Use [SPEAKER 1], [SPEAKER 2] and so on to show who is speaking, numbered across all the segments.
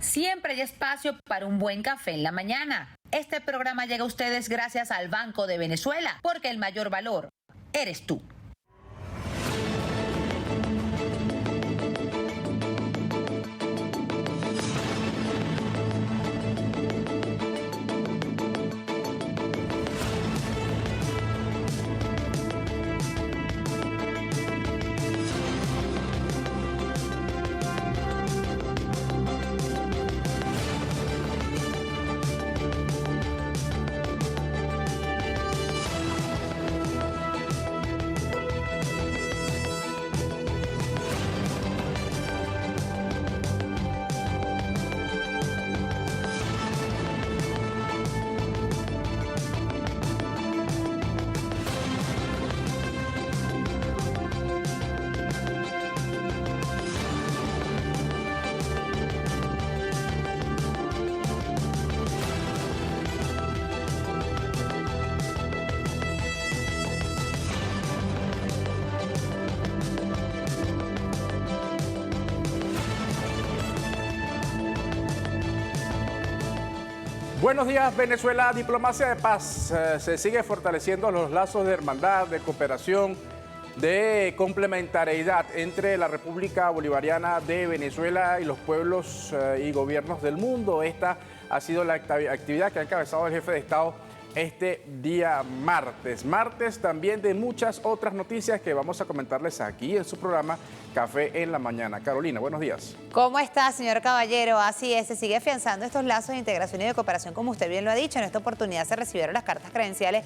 [SPEAKER 1] Siempre hay espacio para un buen café en la mañana. Este programa llega a ustedes gracias al Banco de Venezuela, porque el mayor valor eres tú.
[SPEAKER 2] Buenos días, Venezuela. Diplomacia de paz. Se sigue fortaleciendo los lazos de hermandad, de cooperación, de complementariedad entre la República Bolivariana de Venezuela y los pueblos y gobiernos del mundo. Esta ha sido la actividad que ha encabezado el jefe de Estado este día martes. Martes también de muchas otras noticias que vamos a comentarles aquí en su programa Café en la Mañana. Carolina, buenos días.
[SPEAKER 3] ¿Cómo está, señor Caballero? Así es, se sigue afianzando estos lazos de integración y de cooperación, como usted bien lo ha dicho. En esta oportunidad se recibieron las cartas credenciales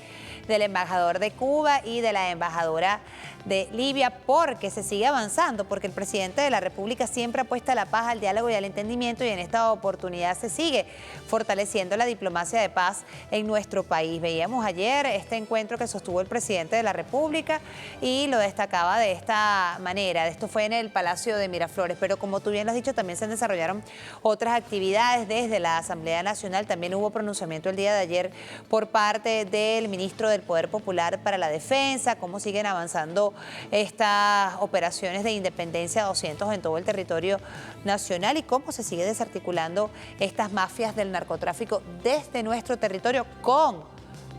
[SPEAKER 3] del embajador de Cuba y de la embajadora de Libia, porque se sigue avanzando, porque el presidente de la República siempre apuesta a la paz, al diálogo y al entendimiento, y en esta oportunidad se sigue fortaleciendo la diplomacia de paz en nuestro país. Veíamos ayer este encuentro que sostuvo el presidente de la República y lo destacaba de esta manera. Esto fue en el Palacio de Miraflores, pero como tú bien lo has dicho, también se desarrollaron otras actividades desde la Asamblea Nacional. También hubo pronunciamiento el día de ayer por parte del ministro del Poder Popular para la Defensa, cómo siguen avanzando estas operaciones de independencia 200 en todo el territorio nacional y cómo se sigue desarticulando estas mafias del narcotráfico desde nuestro territorio con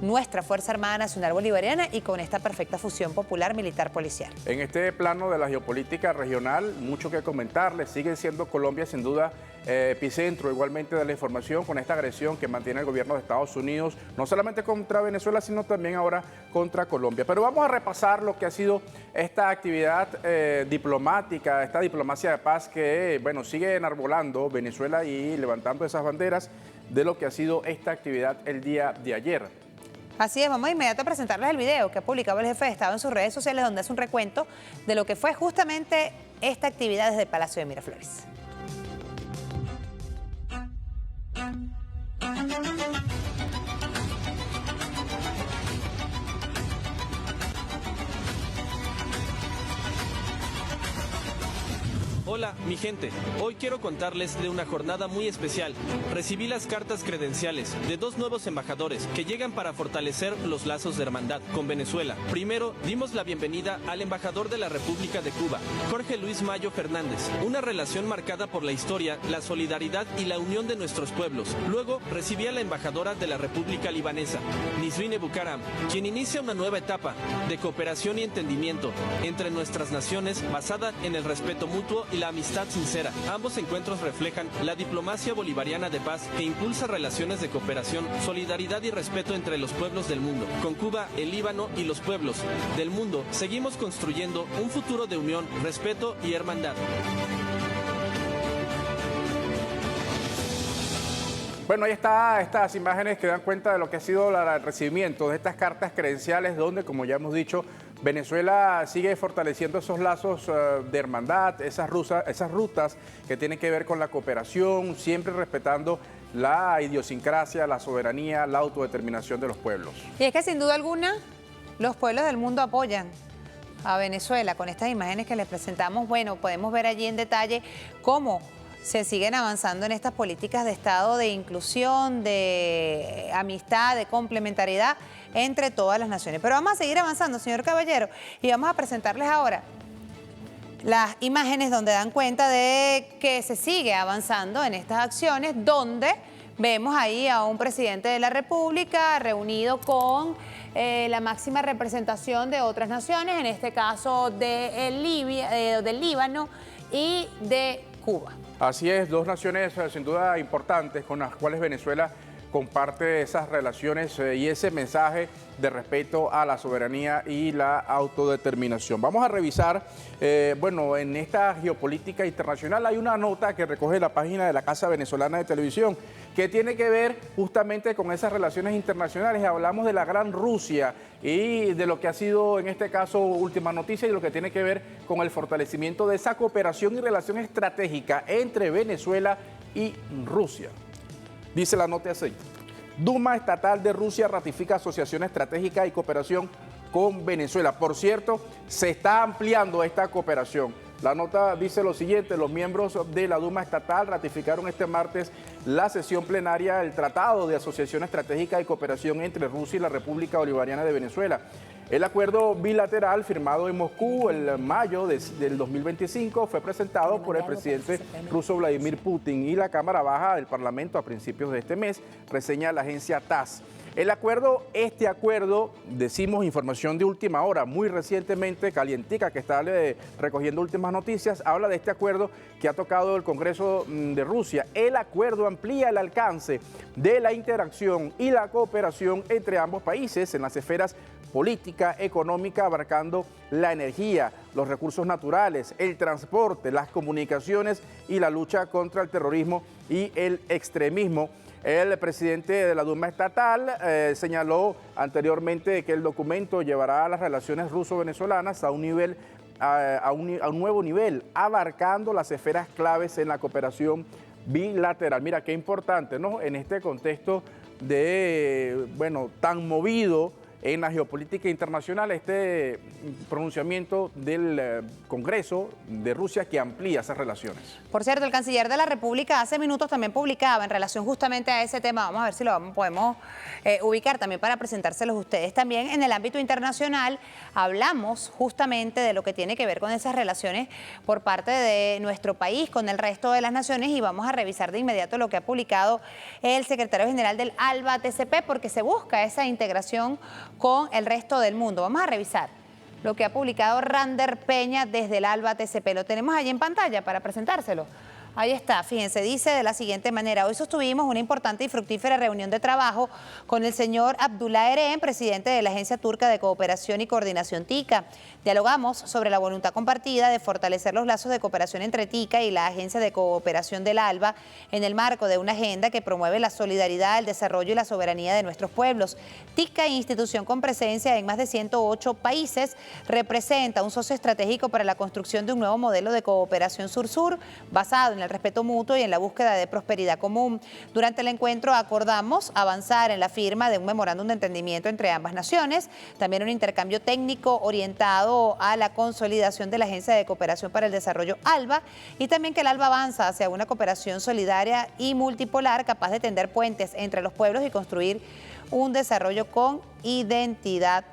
[SPEAKER 3] nuestra Fuerza Armada Nacional Bolivariana y con esta perfecta fusión popular militar-policial.
[SPEAKER 2] En este plano de la geopolítica regional, mucho que comentarles. Sigue siendo Colombia sin duda epicentro igualmente de la información con esta agresión que mantiene el gobierno de Estados Unidos, no solamente contra Venezuela, sino también ahora contra Colombia. Pero vamos a repasar lo que ha sido esta actividad diplomática, esta diplomacia de paz que, bueno, sigue enarbolando Venezuela y levantando esas banderas de lo que ha sido esta actividad el día de ayer.
[SPEAKER 3] Así es, vamos inmediato a presentarles el video que ha publicado el jefe de Estado en sus redes sociales, donde hace un recuento de lo que fue justamente esta actividad desde el Palacio de Miraflores.
[SPEAKER 4] Hola, mi gente. Hoy quiero contarles de una jornada muy especial. Recibí las cartas credenciales de dos nuevos embajadores que llegan para fortalecer los lazos de hermandad con Venezuela. Primero, dimos la bienvenida al embajador de la República de Cuba, Jorge Luis Mayo Fernández. Una relación marcada por la historia, la solidaridad y la unión de nuestros pueblos. Luego, recibí a la embajadora de la República Libanesa, Nisrine Bukaram, quien inicia una nueva etapa de cooperación y entendimiento entre nuestras naciones basada en el respeto mutuo y la amistad sincera. Ambos encuentros reflejan la diplomacia bolivariana de paz que impulsa relaciones de cooperación, solidaridad y respeto entre los pueblos del mundo. Con Cuba, el Líbano y los pueblos del mundo seguimos construyendo un futuro de unión, respeto y hermandad.
[SPEAKER 2] Bueno, ahí está estas imágenes que dan cuenta de lo que ha sido el recibimiento de estas cartas credenciales, donde, como ya hemos dicho, Venezuela sigue fortaleciendo esos lazos de hermandad, esas rutas que tienen que ver con la cooperación, siempre respetando la idiosincrasia, la soberanía, la autodeterminación de los pueblos.
[SPEAKER 3] Y es que sin duda alguna los pueblos del mundo apoyan a Venezuela. Con estas imágenes que les presentamos, bueno, podemos ver allí en detalle cómo se siguen avanzando en estas políticas de Estado, de inclusión, de amistad, de complementariedad entre todas las naciones. Pero vamos a seguir avanzando, señor Caballero, y vamos a presentarles ahora las imágenes donde dan cuenta de que se sigue avanzando en estas acciones, donde vemos ahí a un presidente de la República reunido con la máxima representación de otras naciones, en este caso del Líbano y de Cuba.
[SPEAKER 2] Así es, dos naciones sin duda importantes con las cuales Venezuela comparte esas relaciones y ese mensaje de respeto a la soberanía y la autodeterminación. Vamos a revisar, bueno, en esta geopolítica internacional hay una nota que recoge la página de la Casa Venezolana de Televisión que tiene que ver justamente con esas relaciones internacionales. Hablamos de la Gran Rusia y de lo que ha sido en este caso última noticia y lo que tiene que ver con el fortalecimiento de esa cooperación y relación estratégica entre Venezuela y Rusia. Dice la nota así: Duma Estatal de Rusia ratifica asociación estratégica y cooperación con Venezuela. Por cierto, se está ampliando esta cooperación. La nota dice lo siguiente: los miembros de la Duma Estatal ratificaron este martes la sesión plenaria del Tratado de Asociación Estratégica y Cooperación entre Rusia y la República Bolivariana de Venezuela. El acuerdo bilateral firmado en Moscú en mayo del 2025 fue presentado por el presidente ruso Vladimir Putin y la Cámara Baja del Parlamento a principios de este mes, reseña la agencia TASS. Este acuerdo, decimos información de última hora, muy recientemente, calientica, que está recogiendo últimas noticias, habla de este acuerdo que ha tocado el Congreso de Rusia. El acuerdo amplía el alcance de la interacción y la cooperación entre ambos países en las esferas política, económica, abarcando la energía, los recursos naturales, el transporte, las comunicaciones y la lucha contra el terrorismo y el extremismo. El presidente de la Duma Estatal señaló anteriormente que el documento llevará a las relaciones ruso-venezolanas a un nuevo nivel, abarcando las esferas claves en la cooperación bilateral. Mira, qué importante, ¿no? En este contexto de, bueno, tan movido en la geopolítica internacional, este pronunciamiento del Congreso de Rusia que amplía esas relaciones.
[SPEAKER 3] Por cierto, el canciller de la República hace minutos también publicaba en relación justamente a ese tema, vamos a ver si lo podemos ubicar también para presentárselos a ustedes. También en el ámbito internacional hablamos justamente de lo que tiene que ver con esas relaciones por parte de nuestro país con el resto de las naciones y vamos a revisar de inmediato lo que ha publicado el secretario general del ALBA-TCP porque se busca esa integración con el resto del mundo. Vamos a revisar lo que ha publicado Rander Peña desde el ALBA-TCP. Lo tenemos allí en pantalla para presentárselo. Ahí está, fíjense, dice de la siguiente manera: hoy sostuvimos una importante y fructífera reunión de trabajo con el señor Abdullah Eren, presidente de la Agencia Turca de Cooperación y Coordinación TICA. Dialogamos sobre la voluntad compartida de fortalecer los lazos de cooperación entre TICA y la Agencia de Cooperación del ALBA en el marco de una agenda que promueve la solidaridad, el desarrollo y la soberanía de nuestros pueblos. TICA, institución con presencia en más de 108 países, representa un socio estratégico para la construcción de un nuevo modelo de cooperación sur-sur basado en el respeto mutuo y en la búsqueda de prosperidad común. Durante el encuentro acordamos avanzar en la firma de un memorándum de entendimiento entre ambas naciones, también un intercambio técnico orientado a la consolidación de la Agencia de Cooperación para el Desarrollo ALBA y también que el ALBA avanza hacia una cooperación solidaria y multipolar capaz de tender puentes entre los pueblos y construir un desarrollo con identidad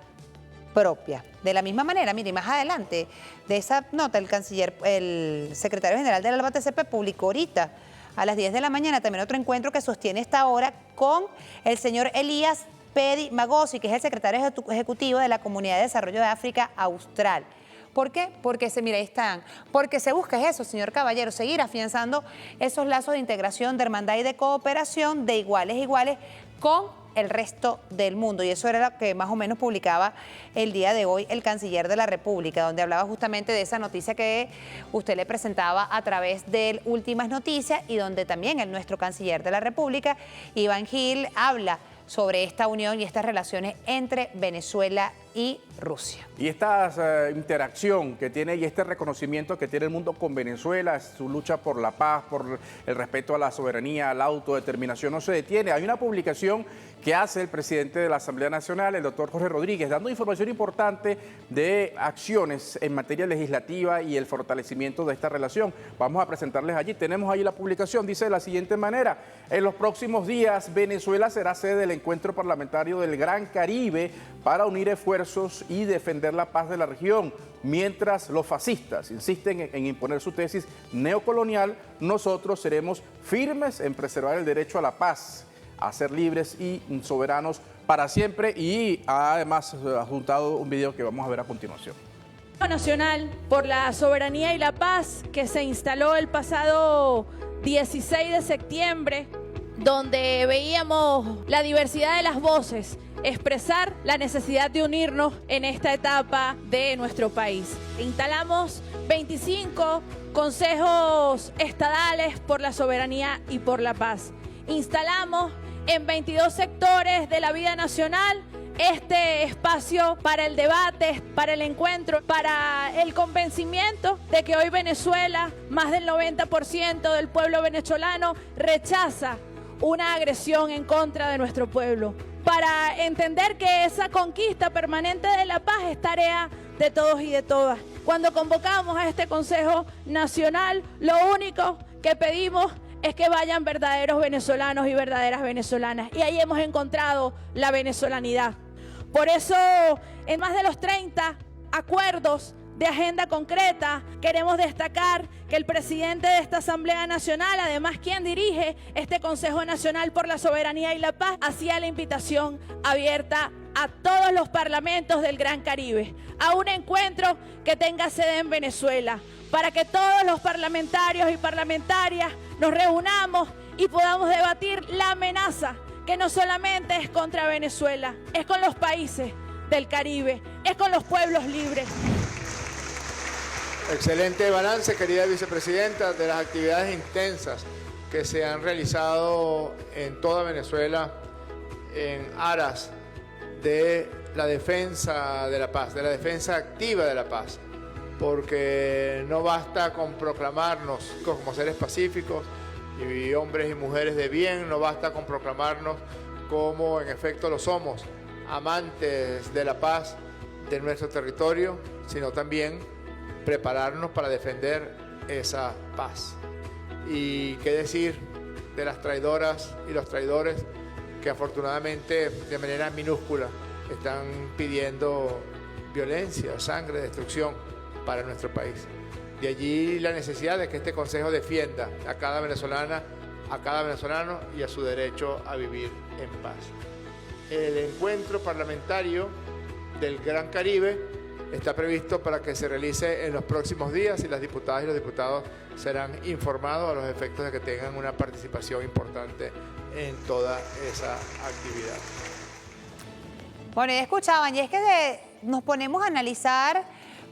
[SPEAKER 3] propia. De la misma manera, mire, más adelante de esa nota, el secretario general del ALBA-TCP publicó ahorita a las 10 de la mañana también otro encuentro que sostiene esta hora con el señor Elías Pedi Magosi, que es el secretario ejecutivo de la Comunidad de Desarrollo de África Austral. ¿Por qué? Porque mira, ahí están. Porque se busca eso, señor Caballero, seguir afianzando esos lazos de integración, de hermandad y de cooperación de iguales a iguales con el resto del mundo. Y eso era lo que más o menos publicaba el día de hoy el canciller de la República, donde hablaba justamente de esa noticia que usted le presentaba a través de Últimas Noticias y donde también nuestro canciller de la República, Iván Gil, habla sobre esta unión y estas relaciones entre Venezuela y Rusia.
[SPEAKER 2] Y esta interacción que tiene y este reconocimiento que tiene el mundo con Venezuela, su lucha por la paz, por el respeto a la soberanía, a la autodeterminación, no se detiene. Hay una publicación que hace el presidente de la Asamblea Nacional, el doctor Jorge Rodríguez, dando información importante de acciones en materia legislativa y el fortalecimiento de esta relación. Vamos a presentarles allí. Tenemos ahí la publicación, dice de la siguiente manera: en los próximos días, Venezuela será sede del encuentro parlamentario del Gran Caribe para unir esfuerzos y defender la paz de la región. Mientras los fascistas insisten en imponer su tesis neocolonial, nosotros seremos firmes en preservar el derecho a la paz, a ser libres y soberanos para siempre. Y además ha juntado un video que vamos a ver a continuación.
[SPEAKER 5] Nacional por la Soberanía y la Paz, que se instaló el pasado 16 de septiembre, donde veíamos la diversidad de las voces expresar la necesidad de unirnos en esta etapa de nuestro país. Instalamos 25 consejos estadales por la soberanía y por la paz. Instalamos en 22 sectores de la vida nacional este espacio para el debate, para el encuentro, para el convencimiento de que hoy Venezuela, más del 90% del pueblo venezolano, rechaza una agresión en contra de nuestro pueblo. Para entender que esa conquista permanente de la paz es tarea de todos y de todas. Cuando convocamos a este Consejo Nacional, lo único que pedimos es que vayan verdaderos venezolanos y verdaderas venezolanas. Y ahí hemos encontrado la venezolanidad. Por eso, en más de los 30 acuerdos de agenda concreta, queremos destacar que el presidente de esta Asamblea Nacional, además quien dirige este Consejo Nacional por la Soberanía y la Paz, hacía la invitación abierta a todos los parlamentos del Gran Caribe, a un encuentro que tenga sede en Venezuela, para que todos los parlamentarios y parlamentarias nos reunamos y podamos debatir la amenaza que no solamente es contra Venezuela, es con los países del Caribe, es con los pueblos libres.
[SPEAKER 6] Excelente balance, querida vicepresidenta, de las actividades intensas que se han realizado en toda Venezuela en aras de la defensa de la paz, de la defensa activa de la paz, porque no basta con proclamarnos como seres pacíficos y hombres y mujeres de bien, no basta con proclamarnos como en efecto lo somos, amantes de la paz de nuestro territorio, sino también prepararnos para defender esa paz. Y qué decir de las traidoras y los traidores que afortunadamente de manera minúscula están pidiendo violencia, sangre, destrucción para nuestro país. De allí la necesidad de que este Consejo defienda a cada venezolana, a cada venezolano y a su derecho a vivir en paz. El encuentro parlamentario del Gran Caribe está previsto para que se realice en los próximos días y las diputadas y los diputados serán informados a los efectos de que tengan una participación importante en toda esa actividad.
[SPEAKER 3] Bueno, ya escuchaban, y es que nos ponemos a analizar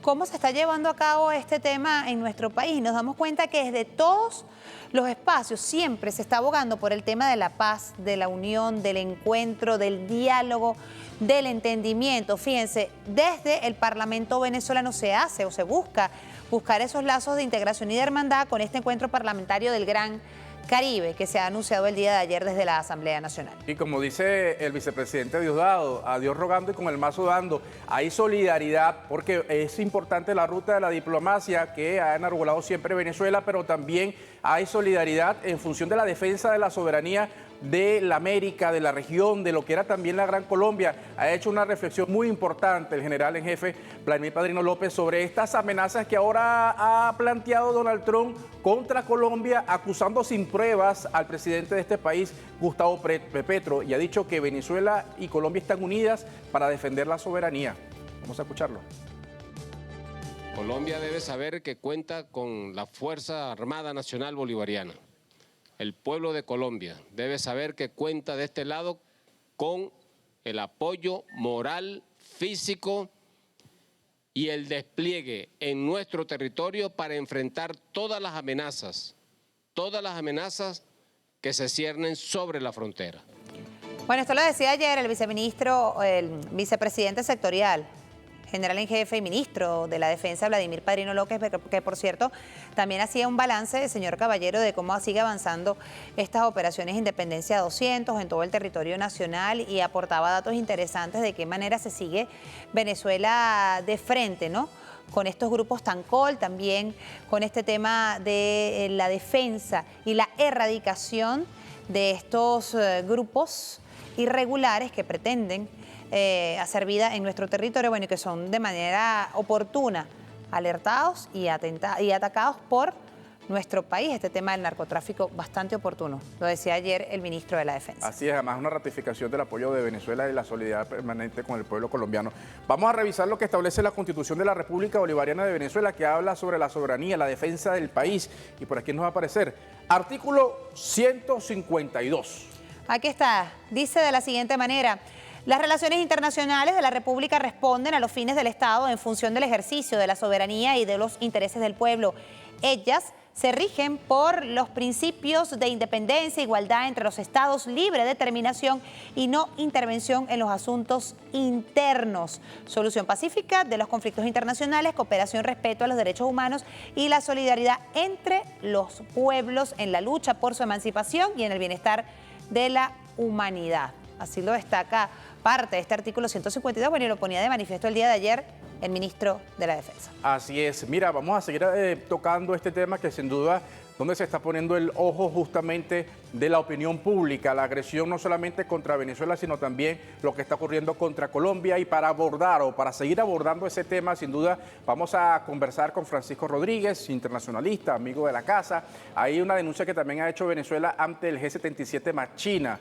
[SPEAKER 3] cómo se está llevando a cabo este tema en nuestro país y nos damos cuenta que desde todos los espacios siempre se está abogando por el tema de la paz, de la unión, del encuentro, del diálogo, del entendimiento. Fíjense, desde el Parlamento venezolano se hace o se buscar esos lazos de integración y de hermandad con este encuentro parlamentario del Gran Caribe que se ha anunciado el día de ayer desde la Asamblea Nacional.
[SPEAKER 2] Y como dice el vicepresidente Diosdado, a Dios rogando y con el mazo dando, hay solidaridad porque es importante la ruta de la diplomacia que ha enarbolado siempre Venezuela, pero también hay solidaridad en función de la defensa de la soberanía de la América, de la región, de lo que era también la Gran Colombia. Ha hecho una reflexión muy importante el general en jefe Vladimir Padrino López sobre estas amenazas que ahora ha planteado Donald Trump contra Colombia, acusando sin pruebas al presidente de este país, Gustavo Petro, y ha dicho que Venezuela y Colombia están unidas para defender la soberanía. Vamos a escucharlo.
[SPEAKER 7] Colombia debe saber que cuenta con la Fuerza Armada Nacional Bolivariana. El pueblo de Colombia debe saber que cuenta de este lado con el apoyo moral, físico y el despliegue en nuestro territorio para enfrentar todas las amenazas que se ciernen sobre la frontera.
[SPEAKER 3] Bueno, esto lo decía ayer el vicepresidente sectorial, general en jefe y ministro de la Defensa, Vladimir Padrino López, que por cierto también hacía un balance, señor Caballero, de cómo sigue avanzando estas operaciones Independencia 200 en todo el territorio nacional y aportaba datos interesantes de qué manera se sigue Venezuela de frente, ¿no? Con estos grupos Tancol, también con este tema de la defensa y la erradicación de estos grupos irregulares que pretenden hacer vida en nuestro territorio, bueno, y que son de manera oportuna alertados y atacados por nuestro país. Este tema del narcotráfico bastante oportuno, lo decía ayer el ministro de la Defensa.
[SPEAKER 2] Así es, además una ratificación del apoyo de Venezuela y la solidaridad permanente con el pueblo colombiano. Vamos a revisar lo que establece la Constitución de la República Bolivariana de Venezuela, que habla sobre la soberanía, la defensa del país, y por aquí nos va a aparecer artículo 152.
[SPEAKER 3] Aquí está, dice de la siguiente manera: las relaciones internacionales de la República responden a los fines del Estado en función del ejercicio de la soberanía y de los intereses del pueblo. Ellas se rigen por los principios de independencia, igualdad entre los estados, libre determinación y no intervención en los asuntos internos, solución pacífica de los conflictos internacionales, cooperación, respeto a los derechos humanos y la solidaridad entre los pueblos en la lucha por su emancipación y en el bienestar de la humanidad. Así lo destaca parte de este artículo 152, bueno, y lo ponía de manifiesto el día de ayer el ministro de la Defensa.
[SPEAKER 2] Así es. Mira, vamos a seguir tocando este tema que sin duda donde se está poniendo el ojo justamente de la opinión pública, la agresión no solamente contra Venezuela, sino también lo que está ocurriendo contra Colombia. Y para abordar o para seguir abordando ese tema, sin duda, vamos a conversar con Francisco Rodríguez, internacionalista, amigo de la casa. Hay una denuncia que también ha hecho Venezuela ante el G77 más China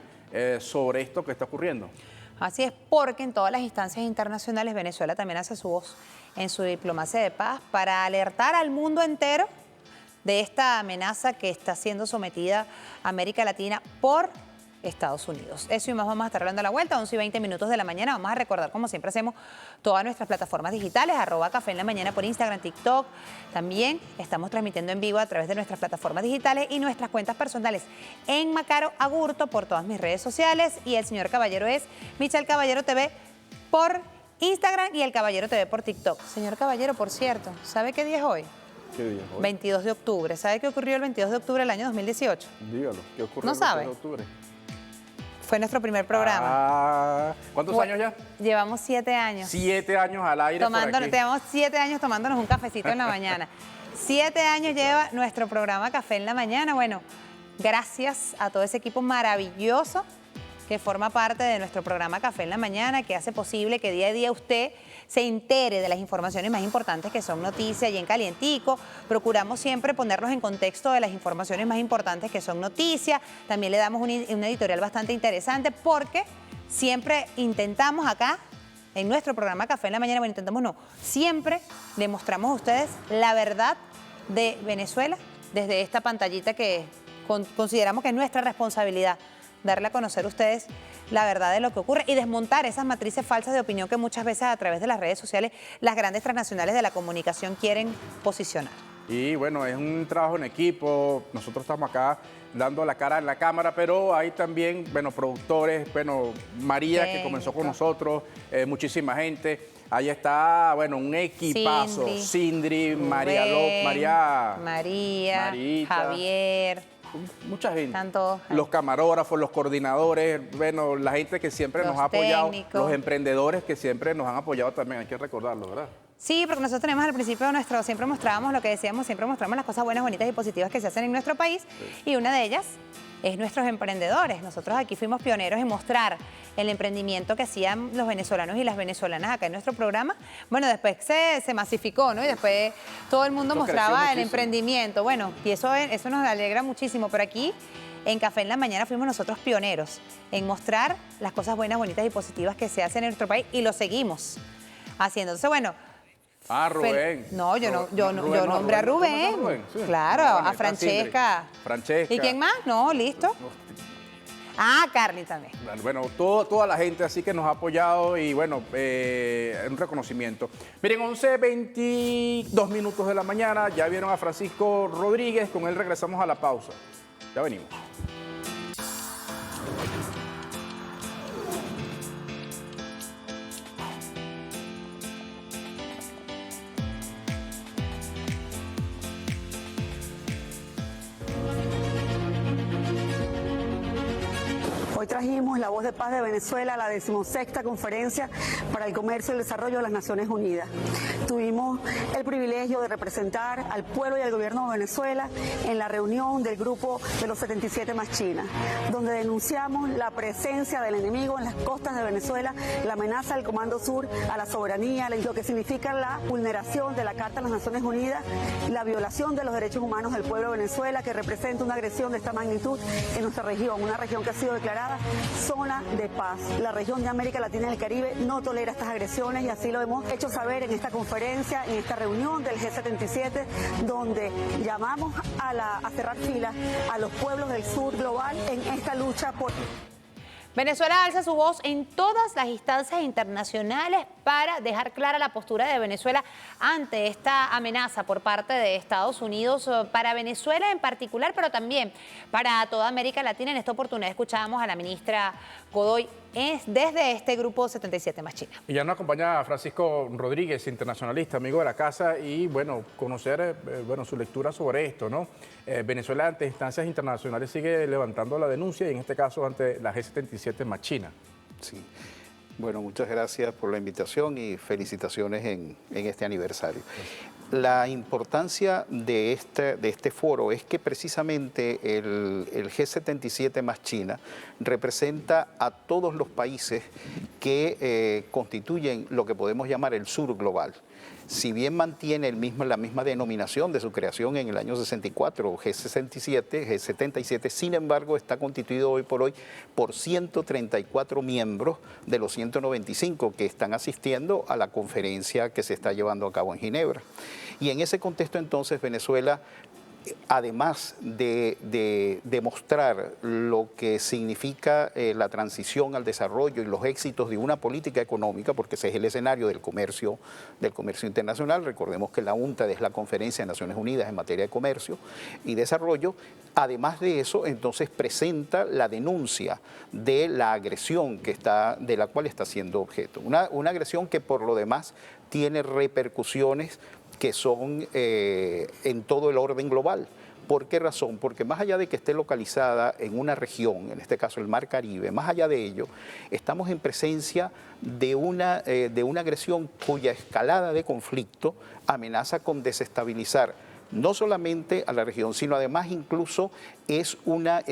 [SPEAKER 2] sobre esto que está ocurriendo.
[SPEAKER 3] Así es, porque en todas las instancias internacionales Venezuela también hace su voz en su diplomacia de paz para alertar al mundo entero de esta amenaza que está siendo sometida a América Latina por Estados Unidos. Eso y más vamos a estar dando la vuelta, 11:20 de la mañana. Vamos a recordar, como siempre hacemos, todas nuestras plataformas digitales, @Café en la Mañana por Instagram, TikTok. También estamos transmitiendo en vivo a través de nuestras plataformas digitales y nuestras cuentas personales en Macaro Agurto por todas mis redes sociales. Y el señor Caballero es Michel Caballero TV por Instagram y el Caballero TV por TikTok. Señor Caballero, por cierto, ¿sabe qué día es hoy?
[SPEAKER 2] ¿Qué día es hoy?
[SPEAKER 3] 22 de octubre. ¿Sabe qué ocurrió el 22 de octubre del año 2018?
[SPEAKER 2] Dígalo, ¿qué ocurrió
[SPEAKER 3] ¿No
[SPEAKER 2] el 22
[SPEAKER 3] sabe?
[SPEAKER 2] de octubre?
[SPEAKER 3] Fue nuestro primer programa.
[SPEAKER 2] ¿Cuántos años ya?
[SPEAKER 3] Llevamos 7 años.
[SPEAKER 2] 7 años al aire por aquí.
[SPEAKER 3] Llevamos 7 años tomándonos un cafecito en la mañana. 7 años lleva nuestro programa Café en la Mañana. Bueno, gracias a todo ese equipo maravilloso que forma parte de nuestro programa Café en la Mañana, que hace posible que día a día usted se entere de las informaciones más importantes que son noticias y en calientico. Procuramos siempre ponernos en contexto de las informaciones más importantes que son noticias. También le damos un editorial bastante interesante porque siempre intentamos acá, en nuestro programa Café en la Mañana, bueno, intentamos no, siempre le mostramos a ustedes la verdad de Venezuela desde esta pantallita que consideramos que es nuestra responsabilidad darle a conocer a ustedes la verdad de lo que ocurre y desmontar esas matrices falsas de opinión que muchas veces a través de las redes sociales las grandes transnacionales de la comunicación quieren posicionar.
[SPEAKER 2] Y bueno, es un trabajo en equipo, nosotros estamos acá dando la cara en la cámara, pero hay también, bueno, productores, bueno, María que comenzó con nosotros, muchísima gente. Ahí está, bueno, un equipazo, Sindri, María López, María, Marita,
[SPEAKER 3] Javier.
[SPEAKER 2] Mucha gente.
[SPEAKER 3] Tanto,
[SPEAKER 2] los camarógrafos, los coordinadores, bueno, la gente que siempre nos ha apoyado, los emprendedores que siempre nos han apoyado también, hay que recordarlo, ¿verdad?
[SPEAKER 3] Sí, porque nosotros tenemos al principio de nuestro, siempre mostrábamos lo que decíamos, siempre mostramos las cosas buenas, bonitas y positivas que se hacen en nuestro país, y una de ellas es nuestros emprendedores. Nosotros aquí fuimos pioneros en mostrar el emprendimiento que hacían los venezolanos y las venezolanas acá en nuestro programa. Bueno, después se masificó, ¿no? Y después todo el mundo mostraba el emprendimiento. Bueno, y eso nos alegra muchísimo, pero aquí en Café en la Mañana fuimos nosotros pioneros en mostrar las cosas buenas, bonitas y positivas que se hacen en nuestro país y lo seguimos haciendo. Entonces, bueno,
[SPEAKER 2] Rubén.
[SPEAKER 3] No, yo nombré a Rubén.
[SPEAKER 2] Sí.
[SPEAKER 3] Claro, a Francesca.
[SPEAKER 2] Francesca.
[SPEAKER 3] ¿Y quién más? No, listo. Carly también.
[SPEAKER 2] Bueno, toda la gente así que nos ha apoyado y bueno, un reconocimiento. Miren, 11:22 de la mañana, ya vieron a Francisco Rodríguez, con él regresamos a la pausa. Ya venimos.
[SPEAKER 8] Hoy trajimos la Voz de Paz de Venezuela a la 16ª Conferencia para el Comercio y el Desarrollo de las Naciones Unidas. tuvimos el privilegio de representar al pueblo y al gobierno de Venezuela en la reunión del grupo de los 77 más China, donde denunciamos la presencia del enemigo en las costas de Venezuela, la amenaza del Comando Sur a la soberanía, lo que significa la vulneración de la Carta de las Naciones Unidas, la violación de los derechos humanos del pueblo de Venezuela, que representa una agresión de esta magnitud en nuestra región, una región que ha sido declarada zona de paz. La región de América Latina y el Caribe no tolera estas agresiones y así lo hemos hecho saber en esta conferencia, en esta reunión del G77, donde llamamos a cerrar filas a los pueblos del sur global en esta lucha por...
[SPEAKER 3] Venezuela alza su voz en todas las instancias internacionales para dejar clara la postura de Venezuela ante esta amenaza por parte de Estados Unidos para Venezuela en particular, pero también para toda América Latina. En esta oportunidad escuchábamos a la ministra Godoy desde este grupo 77 más China.
[SPEAKER 2] Y ya nos acompaña Francisco Rodríguez, internacionalista, amigo de la casa, y bueno, conocer su lectura sobre esto, ¿no? Venezuela ante instancias internacionales sigue levantando la denuncia y en este caso ante la G77 más China.
[SPEAKER 9] Sí. Bueno, muchas gracias por la invitación y felicitaciones en este aniversario. La importancia de este foro es que precisamente el G77 más China representa a todos los países que constituyen lo que podemos llamar el sur global. Si bien mantiene la misma denominación de su creación en el año 64, G77, sin embargo está constituido hoy por hoy por 134 miembros de los 195 que están asistiendo a la conferencia que se está llevando a cabo en Ginebra. Y en ese contexto entonces Venezuela, además de demostrar lo que significa la transición al desarrollo y los éxitos de una política económica, porque ese es el escenario del comercio internacional, recordemos que la UNCTAD es la Conferencia de Naciones Unidas en materia de comercio y desarrollo, además de eso entonces presenta la denuncia de la agresión de la cual está siendo objeto, una agresión que por lo demás tiene repercusiones que son en todo el orden global. ¿Por qué razón? Porque más allá de que esté localizada en una región, en este caso el Mar Caribe, más allá de ello, estamos en presencia de una agresión cuya escalada de conflicto amenaza con desestabilizar no solamente a la región, sino además incluso es una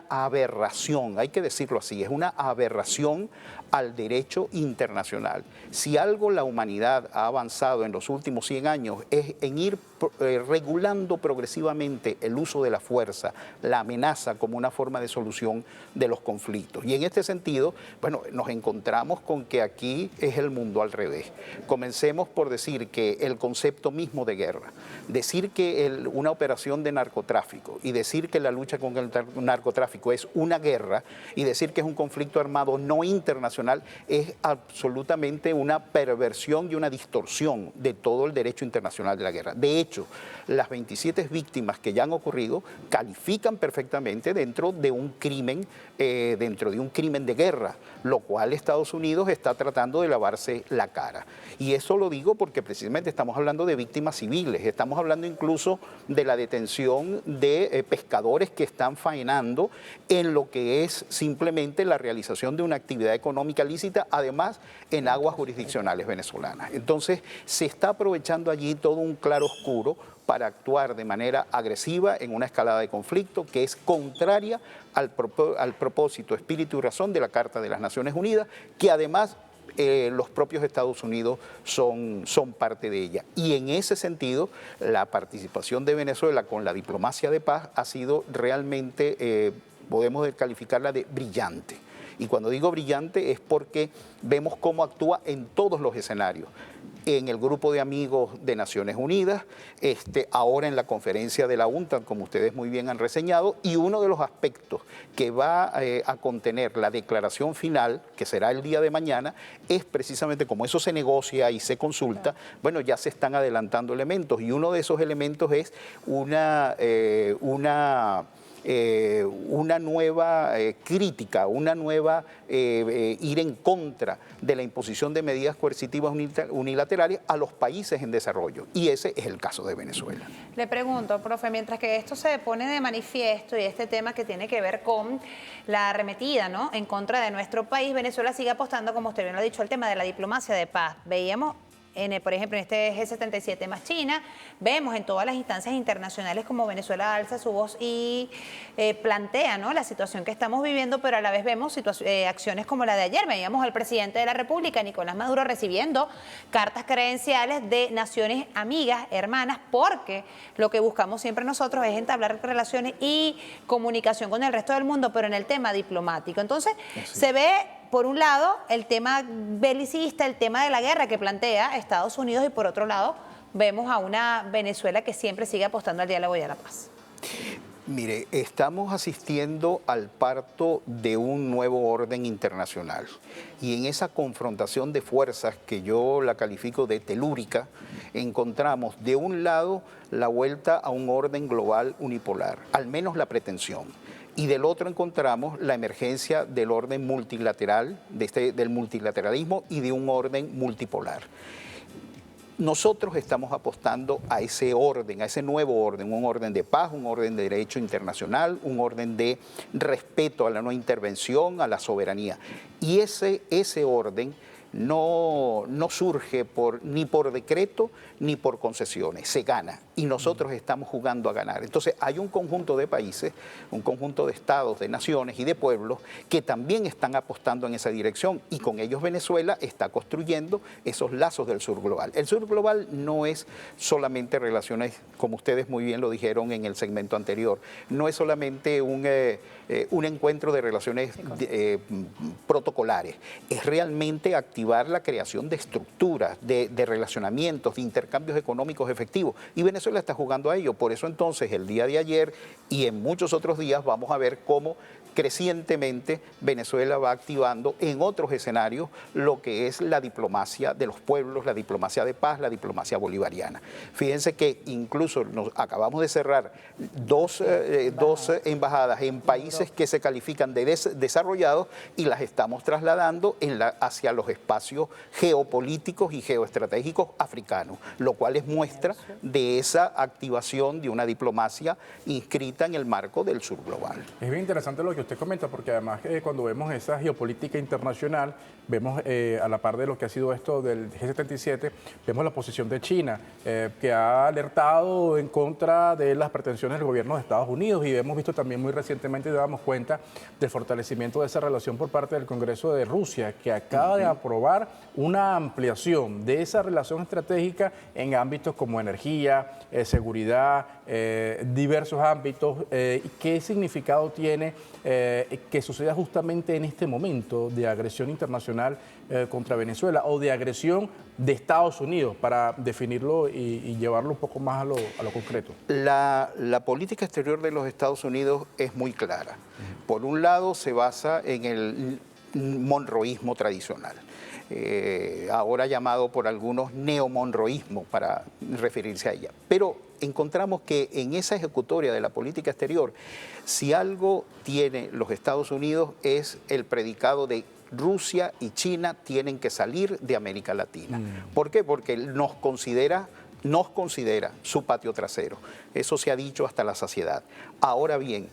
[SPEAKER 9] aberración, hay que decirlo así, es una aberración al derecho internacional. Si algo la humanidad ha avanzado en los últimos 100 años es en ir regulando progresivamente el uso de la fuerza, la amenaza como una forma de solución de los conflictos. Y en este sentido, bueno, nos encontramos con que aquí es el mundo al revés. Comencemos por decir que el concepto mismo de guerra, decir que una operación de narcotráfico y decir que la lucha con el narcotráfico es una guerra y decir que es un conflicto armado no internacional es absolutamente una perversión y una distorsión de todo el derecho internacional de la guerra. De hecho, las 27 víctimas que ya han ocurrido califican perfectamente dentro de un crimen de guerra, lo cual Estados Unidos está tratando de lavarse la cara. Y eso lo digo porque precisamente estamos hablando de víctimas civiles, estamos hablando incluso de la detención de pescadores que están faenando en lo que es simplemente la realización de una actividad económica lícita, además en aguas jurisdiccionales venezolanas. Entonces se está aprovechando allí todo un claroscuro para actuar de manera agresiva en una escalada de conflicto que es contraria al propósito, espíritu y razón de la Carta de las Naciones Unidas, que además los propios Estados Unidos son parte de ella. Y en ese sentido, la participación de Venezuela con la diplomacia de paz ha sido realmente, podemos calificarla de brillante. Y cuando digo brillante es porque vemos cómo actúa en todos los escenarios. En el grupo de amigos de Naciones Unidas, ahora en la conferencia de la UNCTAD, como ustedes muy bien han reseñado, y uno de los aspectos que va a contener la declaración final, que será el día de mañana, es precisamente como eso se negocia y se consulta, bueno, ya se están adelantando elementos, y uno de esos elementos es una nueva crítica, una nueva ir en contra de la imposición de medidas coercitivas unilaterales a los países en desarrollo. Y ese es el caso de Venezuela.
[SPEAKER 3] Le pregunto, profe, mientras que esto se pone de manifiesto y este tema que tiene que ver con la arremetida, ¿no?, en contra de nuestro país, Venezuela sigue apostando, como usted bien lo ha dicho, al tema de la diplomacia de paz. Veíamos por ejemplo, en este G77 más China, vemos en todas las instancias internacionales como Venezuela alza su voz y plantea, ¿no?, la situación que estamos viviendo, pero a la vez vemos acciones como la de ayer. Veíamos al presidente de la República, Nicolás Maduro, recibiendo cartas credenciales de naciones amigas, hermanas, porque lo que buscamos siempre nosotros es entablar relaciones y comunicación con el resto del mundo, pero en el tema diplomático. Entonces, se ve, por un lado, el tema belicista, el tema de la guerra que plantea Estados Unidos, y por otro lado, vemos a una Venezuela que siempre sigue apostando al diálogo y a la paz.
[SPEAKER 9] Mire, estamos asistiendo al parto de un nuevo orden internacional y en esa confrontación de fuerzas que yo la califico de telúrica, encontramos de un lado la vuelta a un orden global unipolar, al menos la pretensión. Y del otro encontramos la emergencia del orden multilateral, del multilateralismo y de un orden multipolar. Nosotros estamos apostando a ese orden, a ese nuevo orden, un orden de paz, un orden de derecho internacional, un orden de respeto a la no intervención, a la soberanía. Y ese orden no surge ni por decreto ni por concesiones, se gana y nosotros estamos jugando a ganar. Entonces hay un conjunto de países, un conjunto de estados, de naciones y de pueblos que también están apostando en esa dirección y con ellos Venezuela está construyendo esos lazos del sur global. El sur global no es solamente relaciones, como ustedes muy bien lo dijeron en el segmento anterior, no es solamente un encuentro de relaciones protocolares, es realmente activar la creación de estructuras, de relacionamientos, de intercambios económicos efectivos. Y Venezuela está jugando a ello. Por eso entonces el día de ayer y en muchos otros días vamos a ver cómo crecientemente Venezuela va activando en otros escenarios lo que es la diplomacia de los pueblos, la diplomacia de paz, la diplomacia bolivariana. Fíjense que incluso nos acabamos de cerrar dos embajadas en países que se califican de desarrollados y las estamos trasladando hacia los espacios geopolíticos y geoestratégicos africanos, lo cual es muestra de esa activación de una diplomacia inscrita en el marco del sur global.
[SPEAKER 2] Es bien interesante lo que usted comenta, porque además cuando vemos esa geopolítica internacional, vemos a la par de lo que ha sido esto del G77, vemos la posición de China, que ha alertado en contra de las pretensiones del gobierno de Estados Unidos, y hemos visto también muy recientemente, damos cuenta del fortalecimiento de esa relación por parte del Congreso de Rusia, que acaba de aprobar una ampliación de esa relación estratégica en ámbitos como energía, seguridad, diversos ámbitos. ¿Qué significado tiene que suceda justamente en este momento de agresión internacional contra Venezuela o de agresión de Estados Unidos, para definirlo y llevarlo un poco más a lo concreto? La
[SPEAKER 9] política exterior de los Estados Unidos es muy clara. Por un lado se basa en el monroísmo tradicional, ahora llamado por algunos neomonroísmo para referirse a ella. Pero encontramos que en esa ejecutoria de la política exterior, si algo tiene los Estados Unidos es el predicado de Rusia y China tienen que salir de América Latina. ¿Por qué? Porque nos considera su patio trasero. Eso se ha dicho hasta la saciedad. Ahora bien,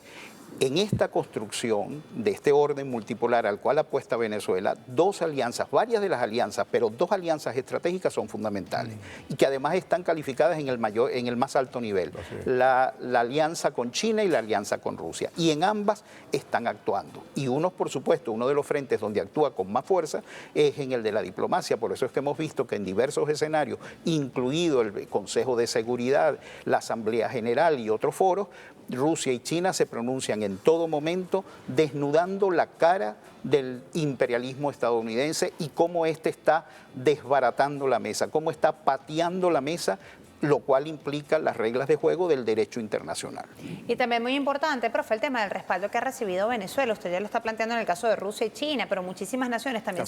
[SPEAKER 9] en esta construcción de este orden multipolar al cual apuesta Venezuela, dos alianzas, varias de las alianzas, pero dos alianzas estratégicas son fundamentales y que además están calificadas en el más alto nivel. La alianza con China y la alianza con Rusia. Y en ambas están actuando. Y por supuesto, uno de los frentes donde actúa con más fuerza es en el de la diplomacia. Por eso es que hemos visto que en diversos escenarios, incluido el Consejo de Seguridad, la Asamblea General y otros foros, Rusia y China se pronuncian en todo momento desnudando la cara del imperialismo estadounidense y cómo éste está desbaratando la mesa, cómo está pateando la mesa, lo cual implica las reglas de juego del derecho internacional.
[SPEAKER 3] Y también muy importante, profe, el tema del respaldo que ha recibido Venezuela. Usted ya lo está planteando en el caso de Rusia y China, pero muchísimas naciones también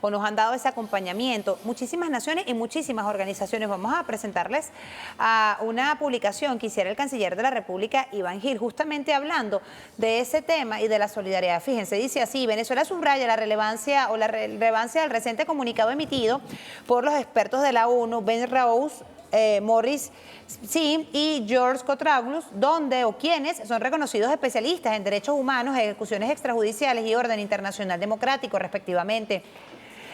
[SPEAKER 3] nos han dado ese acompañamiento. Muchísimas naciones y muchísimas organizaciones. Vamos a presentarles a una publicación que hiciera el canciller de la República, Iván Gil, justamente hablando de ese tema y de la solidaridad. Fíjense, dice así: Venezuela subraya la relevancia del reciente comunicado emitido por los expertos de la ONU, Ben Rhodes, Morris Sim y George Kotraglus, quienes son reconocidos especialistas en derechos humanos, ejecuciones extrajudiciales y orden internacional democrático, respectivamente.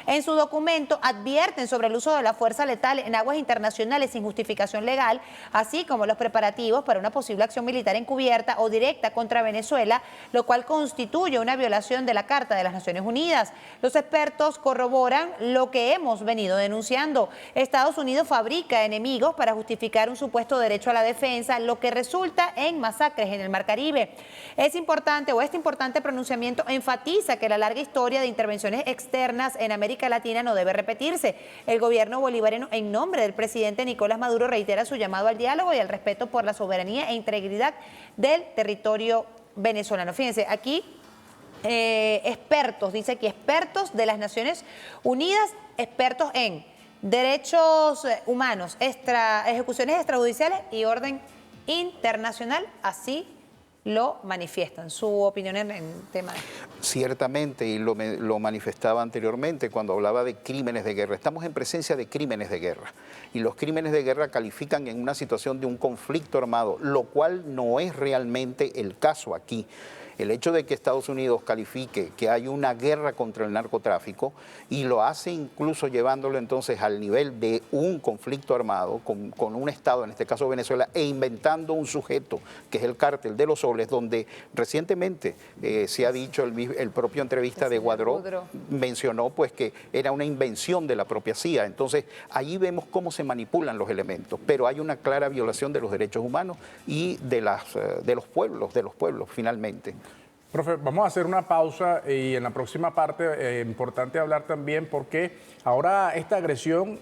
[SPEAKER 3] En su documento advierten sobre el uso de la fuerza letal en aguas internacionales sin justificación legal, así como los preparativos para una posible acción militar encubierta o directa contra Venezuela, lo cual constituye una violación de la Carta de las Naciones Unidas. Los expertos corroboran lo que hemos venido denunciando. Estados Unidos fabrica enemigos para justificar un supuesto derecho a la defensa, lo que resulta en masacres en el Mar Caribe. Este importante pronunciamiento enfatiza que la larga historia de intervenciones externas en América Latina no debe repetirse. El gobierno bolivariano, en nombre del presidente Nicolás Maduro, reitera su llamado al diálogo y al respeto por la soberanía e integridad del territorio venezolano. Fíjense, aquí expertos, dice aquí expertos de las Naciones Unidas, expertos en derechos humanos, ejecuciones extrajudiciales y orden internacional, así lo manifiestan. Su opinión en el tema.
[SPEAKER 9] Ciertamente, y lo manifestaba anteriormente cuando hablaba de crímenes de guerra. Estamos en presencia de crímenes de guerra y los crímenes de guerra califican en una situación de un conflicto armado, lo cual no es realmente el caso aquí. El hecho de que Estados Unidos califique que hay una guerra contra el narcotráfico y lo hace incluso llevándolo entonces al nivel de un conflicto armado con un Estado, en este caso Venezuela, e inventando un sujeto que es el cártel de los soles, donde recientemente se ha dicho, el propio entrevista de Guadró mencionó pues que era una invención de la propia CIA. Entonces ahí vemos cómo se manipulan los elementos, pero hay una clara violación de los derechos humanos y de los pueblos finalmente.
[SPEAKER 2] Profe, vamos a hacer una pausa y en la próxima parte importante hablar también porque ahora esta agresión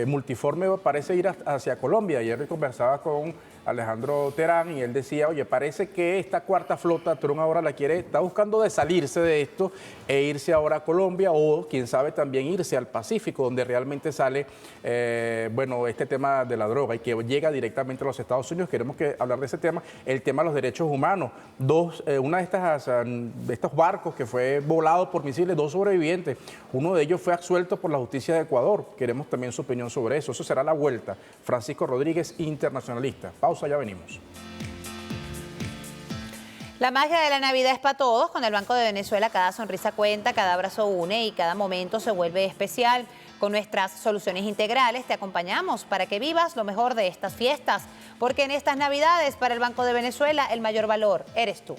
[SPEAKER 2] multiforme parece ir hacia Colombia. Ayer conversaba con Alejandro Terán y él decía, oye, parece que esta cuarta flota Trump ahora está buscando de salirse de esto e irse ahora a Colombia o quién sabe también irse al Pacífico, donde realmente sale este tema de la droga y que llega directamente a los Estados Unidos. Queremos hablar de ese tema, el tema de los derechos humanos. Una de estos barcos que fue volado por misiles, 2 sobrevivientes, uno de ellos fue absuelto por la justicia de Ecuador. Queremos también su opinión sobre eso. Eso será la vuelta. Francisco Rodríguez, internacionalista. Pausa, ya venimos.
[SPEAKER 3] La magia de la Navidad es para todos. Con el Banco de Venezuela cada sonrisa cuenta, cada abrazo une y cada momento se vuelve especial. Con nuestras soluciones integrales te acompañamos para que vivas lo mejor de estas fiestas. Porque en estas Navidades, para el Banco de Venezuela, el mayor valor eres tú.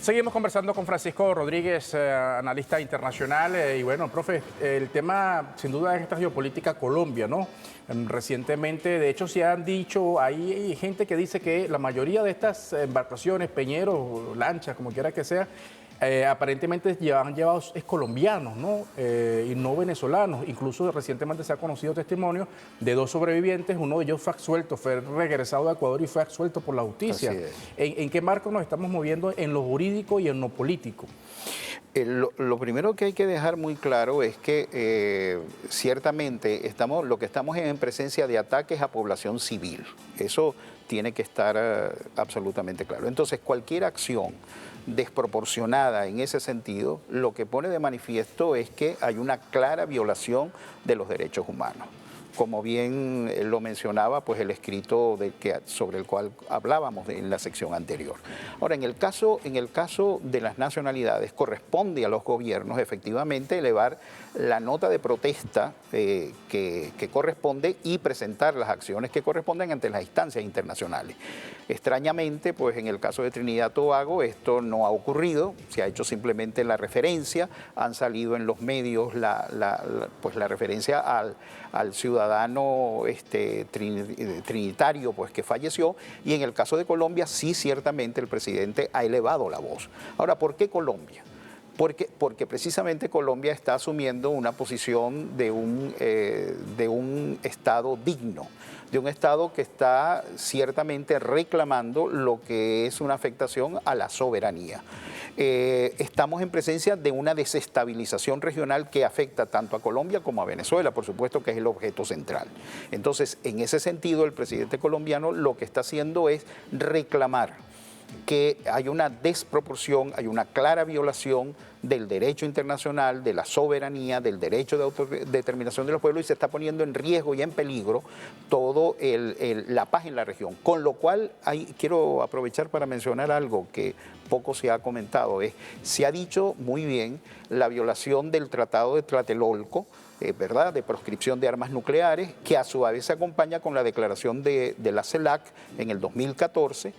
[SPEAKER 2] Seguimos conversando con Francisco Rodríguez, analista internacional. Y bueno, profe, el tema sin duda es esta geopolítica Colombia, ¿no? Recientemente, de hecho, se han dicho, hay gente que dice que la mayoría de estas embarcaciones, peñeros, lanchas, como quiera que sea, aparentemente han llevado es colombianos, ¿no? Y no venezolanos. Incluso recientemente se ha conocido testimonio de 2 sobrevivientes. Uno de ellos fue absuelto, fue regresado a Ecuador y fue absuelto por la justicia. ¿En qué marco nos estamos moviendo en lo jurídico y en lo político?
[SPEAKER 9] Lo primero que hay que dejar muy claro es que ciertamente lo que estamos en presencia de ataques a población civil. Eso tiene que estar absolutamente claro. Entonces, cualquier acción desproporcionada en ese sentido, lo que pone de manifiesto es que hay una clara violación de los derechos humanos. Como bien lo mencionaba, pues el escrito sobre el cual hablábamos en la sección anterior. Ahora, en el caso de las nacionalidades, corresponde a los gobiernos efectivamente elevar la nota de protesta que corresponde y presentar las acciones que corresponden ante las instancias internacionales. Extrañamente, pues en el caso de Trinidad y Tobago esto no ha ocurrido, se ha hecho simplemente la referencia, han salido en los medios pues la referencia al ciudadano trinitario pues que falleció, y en el caso de Colombia sí, ciertamente el presidente ha elevado la voz. Ahora, ¿por qué Colombia? Porque precisamente Colombia está asumiendo una posición de un Estado digno, de un Estado que está ciertamente reclamando lo que es una afectación a la soberanía. Estamos en presencia de una desestabilización regional que afecta tanto a Colombia como a Venezuela, por supuesto que es el objeto central. Entonces, en ese sentido, el presidente colombiano lo que está haciendo es reclamar que hay una desproporción, hay una clara violación del derecho internacional, de la soberanía, del derecho de autodeterminación de los pueblos, y se está poniendo en riesgo y en peligro todo la paz en la región. Con lo cual, quiero aprovechar para mencionar algo que poco se ha comentado. Se ha dicho muy bien la violación del Tratado de Tlatelolco, ¿verdad?, de proscripción de armas nucleares, que a su vez se acompaña con la declaración de la CELAC en el 2014,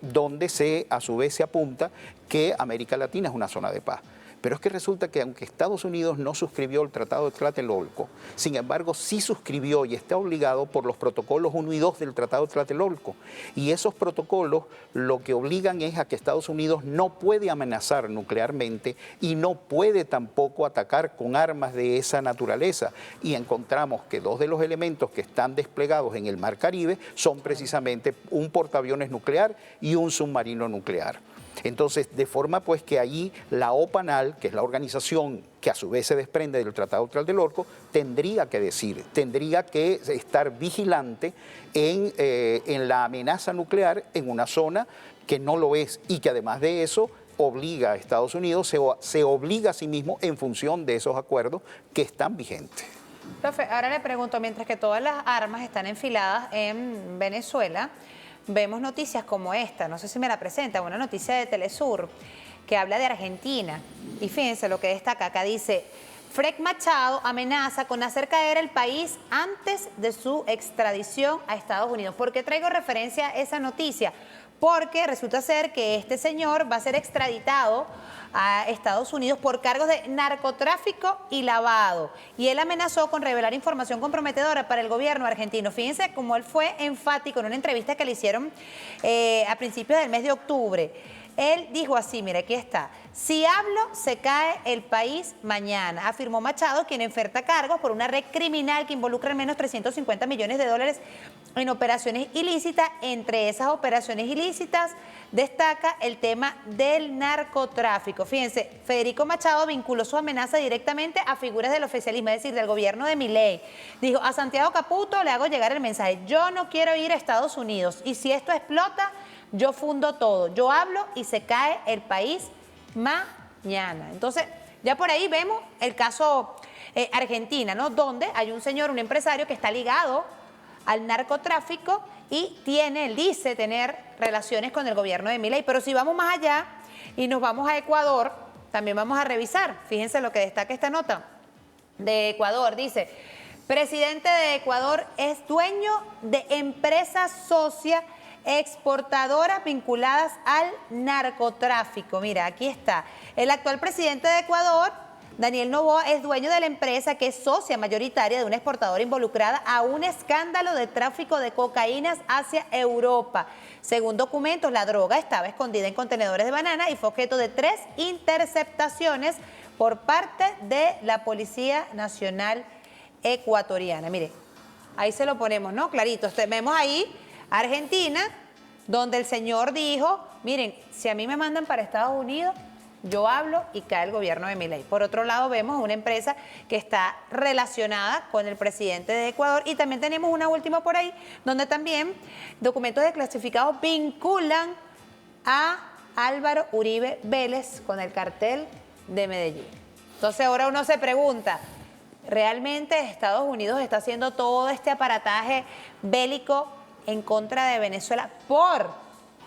[SPEAKER 9] donde a su vez se apunta que América Latina es una zona de paz. Pero es que resulta que aunque Estados Unidos no suscribió el Tratado de Tlatelolco, sin embargo sí suscribió y está obligado por los protocolos 1 y 2 del Tratado de Tlatelolco. Y esos protocolos lo que obligan es a que Estados Unidos no puede amenazar nuclearmente y no puede tampoco atacar con armas de esa naturaleza. Y encontramos que 2 de los elementos que están desplegados en el Mar Caribe son precisamente un portaaviones nuclear y un submarino nuclear. Entonces, de forma pues que allí la OPANAL, que es la organización que a su vez se desprende del Tratado de Tlatelolco, tendría que estar vigilante en la amenaza nuclear en una zona que no lo es, y que además de eso obliga a Estados Unidos, se obliga a sí mismo en función de esos acuerdos que están vigentes.
[SPEAKER 3] Profe, ahora le pregunto, mientras que todas las armas están enfiladas en Venezuela, vemos noticias como esta, no sé si me la presenta, una noticia de Telesur que habla de Argentina. Y fíjense lo que destaca acá, dice: Frek Machado amenaza con hacer caer el país antes de su extradición a Estados Unidos. ¿Por qué traigo referencia a esa noticia? Porque resulta ser que este señor va a ser extraditado a Estados Unidos por cargos de narcotráfico y lavado. Y él amenazó con revelar información comprometedora para el gobierno argentino. Fíjense cómo él fue enfático en una entrevista que le hicieron a principios del mes de octubre. Él dijo así, mire, aquí está: si hablo, se cae el país mañana, afirmó Machado, quien enfrenta cargos por una red criminal que involucra al menos 350 millones de dólares en operaciones ilícitas. Entre esas operaciones ilícitas destaca el tema del narcotráfico. Fíjense, Federico Machado vinculó su amenaza directamente a figuras del oficialismo, es decir, del gobierno de Milei. Dijo: a Santiago Caputo le hago llegar el mensaje: yo no quiero ir a Estados Unidos, y si esto explota, yo fundo todo. Yo hablo y se cae el país mañana. Entonces, ya por ahí vemos el caso Argentina, ¿no?, donde hay un señor, un empresario que está ligado al narcotráfico y él dice tener relaciones con el gobierno de Milei. Pero si vamos más allá y nos vamos a Ecuador, también vamos a revisar. Fíjense lo que destaca esta nota de Ecuador. Dice: presidente de Ecuador es dueño de empresas socias exportadoras vinculadas al narcotráfico. Mira, aquí está. El actual presidente de Ecuador, Daniel Noboa, es dueño de la empresa que es socia mayoritaria de una exportadora involucrada a un escándalo de tráfico de cocaínas hacia Europa. Según documentos, la droga estaba escondida en contenedores de banana y fue objeto de 3 interceptaciones por parte de la Policía Nacional Ecuatoriana. Mire, ahí se lo ponemos, ¿no? Clarito. Vemos ahí Argentina, donde el señor dijo: miren, si a mí me mandan para Estados Unidos, yo hablo y cae el gobierno de Milei. Por otro lado, vemos una empresa que está relacionada con el presidente de Ecuador, y también tenemos una última por ahí, donde también documentos desclasificados vinculan a Álvaro Uribe Vélez con el cartel de Medellín. Entonces ahora uno se pregunta, ¿realmente Estados Unidos está haciendo todo este aparataje bélico en contra de Venezuela por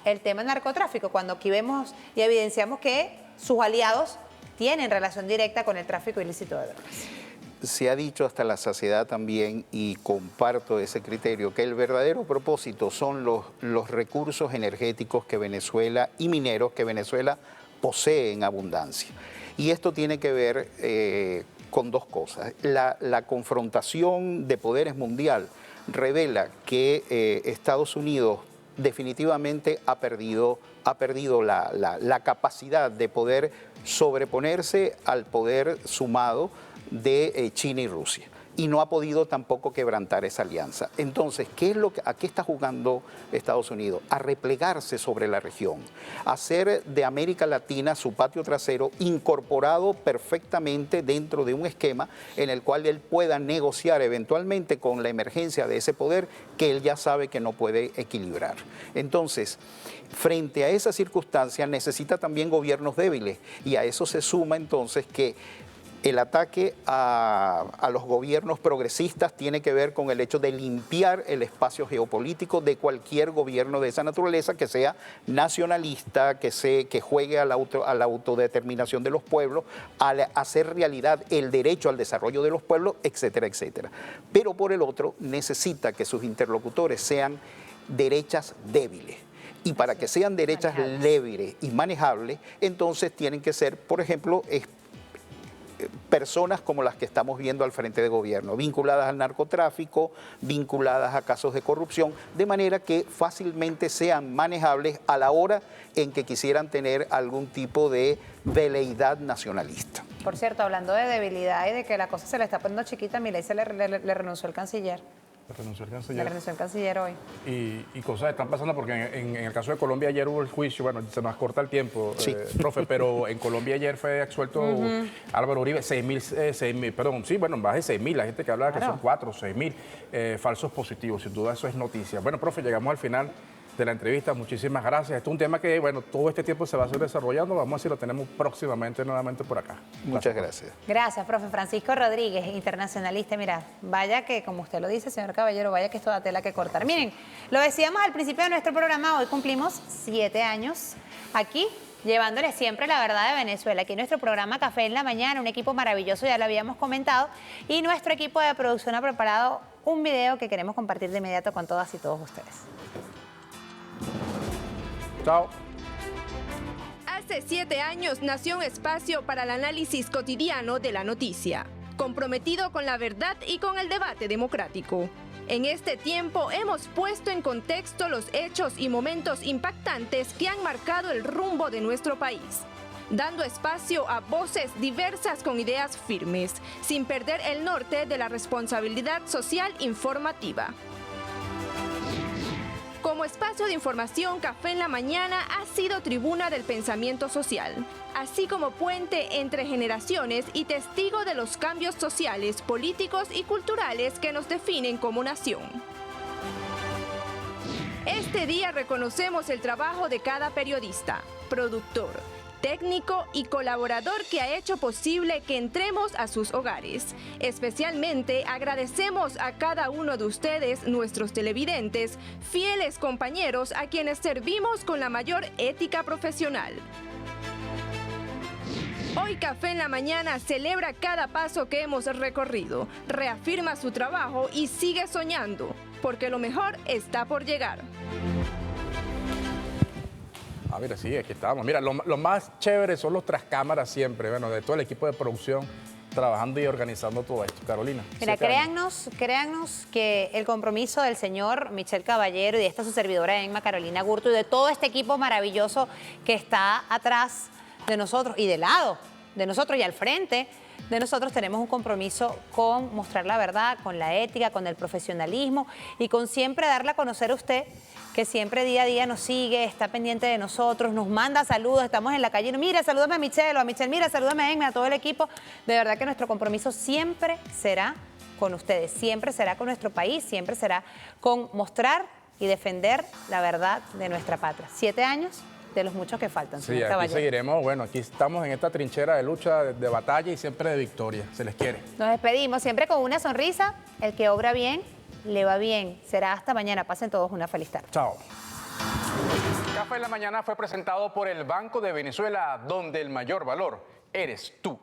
[SPEAKER 3] el tema del narcotráfico, cuando aquí vemos y evidenciamos que sus aliados tienen relación directa con el tráfico ilícito de drogas?
[SPEAKER 9] Se ha dicho hasta la saciedad también, y comparto ese criterio, que el verdadero propósito son los recursos energéticos que Venezuela y mineros que Venezuela posee en abundancia. Y esto tiene que ver con 2 cosas. La confrontación de poderes mundial revela que Estados Unidos definitivamente ha perdido la capacidad de poder sobreponerse al poder sumado de China y Rusia. y no ha podido tampoco quebrantar esa alianza. Entonces, ¿a qué está jugando Estados Unidos? A replegarse sobre la región, a hacer de América Latina su patio trasero, incorporado perfectamente dentro de un esquema en el cual él pueda negociar eventualmente con la emergencia de ese poder que él ya sabe que no puede equilibrar. Entonces, frente a esa circunstancia necesita también gobiernos débiles, y a eso se suma entonces que el ataque a los gobiernos progresistas tiene que ver con el hecho de limpiar el espacio geopolítico de cualquier gobierno de esa naturaleza, que sea nacionalista, que juegue a la autodeterminación de los pueblos, a hacer realidad el derecho al desarrollo de los pueblos, etcétera, etcétera. Pero por el otro, necesita que sus interlocutores sean derechas débiles. Y para que sean derechas débiles y manejables, entonces tienen que ser, por ejemplo, personas como las que estamos viendo al frente de gobierno, vinculadas al narcotráfico, vinculadas a casos de corrupción, de manera que fácilmente sean manejables a la hora en que quisieran tener algún tipo de veleidad nacionalista.
[SPEAKER 3] Por cierto, hablando de debilidad y de que la cosa se le está poniendo chiquita, Milei se le renunció el canciller.
[SPEAKER 2] Renunció el canciller.
[SPEAKER 3] Le renunció el canciller hoy.
[SPEAKER 2] Y cosas están pasando porque en el caso de Colombia ayer hubo el juicio, bueno, se nos corta el tiempo,
[SPEAKER 9] sí.
[SPEAKER 2] Profe, pero en Colombia ayer fue absuelto Álvaro Uribe, 6.000, perdón, sí, bueno, más de 6.000, la gente que habla que son 4 o 6.000 falsos positivos, sin duda eso es noticia. Bueno, profe, llegamos al final de la entrevista, muchísimas gracias. Esto es un tema que, bueno, todo este tiempo se va a seguir desarrollando, vamos a ver si lo tenemos próximamente nuevamente por acá.
[SPEAKER 9] Muchas gracias.
[SPEAKER 3] Gracias, profe. Francisco Rodríguez, internacionalista. Mira, vaya que, como usted lo dice, señor Caballero, vaya que esto da tela que cortar. Miren, lo decíamos al principio de nuestro programa, hoy cumplimos 7 años aquí, llevándoles siempre la verdad de Venezuela. Aquí en nuestro programa Café en la Mañana, un equipo maravilloso, ya lo habíamos comentado, y nuestro equipo de producción ha preparado un video que queremos compartir de inmediato con todas y todos ustedes.
[SPEAKER 2] Chao.
[SPEAKER 10] Hace 7 años nació un espacio para el análisis cotidiano de la noticia, comprometido con la verdad y con el debate democrático. En este tiempo hemos puesto en contexto los hechos y momentos impactantes que han marcado el rumbo de nuestro país, dando espacio a voces diversas con ideas firmes, sin perder el norte de la responsabilidad social informativa. Como espacio de información, Café en la Mañana ha sido tribuna del pensamiento social, así como puente entre generaciones y testigo de los cambios sociales, políticos y culturales que nos definen como nación. Este día reconocemos el trabajo de cada periodista, productor, técnico y colaborador que ha hecho posible que entremos a sus hogares. Especialmente agradecemos a cada uno de ustedes, nuestros televidentes, fieles compañeros a quienes servimos con la mayor ética profesional. Hoy Café en la Mañana celebra cada paso que hemos recorrido, reafirma su trabajo y sigue soñando, porque lo mejor está por llegar.
[SPEAKER 2] Ah, mira, sí, aquí estamos. Mira, lo más chévere son los tras cámaras siempre, bueno, de todo el equipo de producción trabajando y organizando todo esto. Carolina.
[SPEAKER 3] Mira, créannos que el compromiso del señor Michel Caballero y de esta su servidora Emma Carolina Gurto y de todo este equipo maravilloso que está atrás de nosotros y del lado de nosotros y al frente de nosotros, tenemos un compromiso con mostrar la verdad, con la ética, con el profesionalismo y con siempre darle a conocer a usted que siempre día a día nos sigue, está pendiente de nosotros, nos manda saludos, estamos en la calle, mira, salúdame a Michelle, o a Michelle, mira, salúdame a Emma, a todo el equipo. De verdad que nuestro compromiso siempre será con ustedes, siempre será con nuestro país, siempre será con mostrar y defender la verdad de nuestra patria. 7 años de los muchos que faltan.
[SPEAKER 2] Sí, aquí seguiremos, bueno, aquí estamos en esta trinchera de lucha, de batalla y siempre de victoria, se les quiere.
[SPEAKER 3] Nos despedimos siempre con una sonrisa, el que obra bien, le va bien. Será hasta mañana, pasen todos una feliz tarde.
[SPEAKER 2] Chao. Café en la Mañana fue presentado por el Banco de Venezuela, donde el mayor valor eres tú.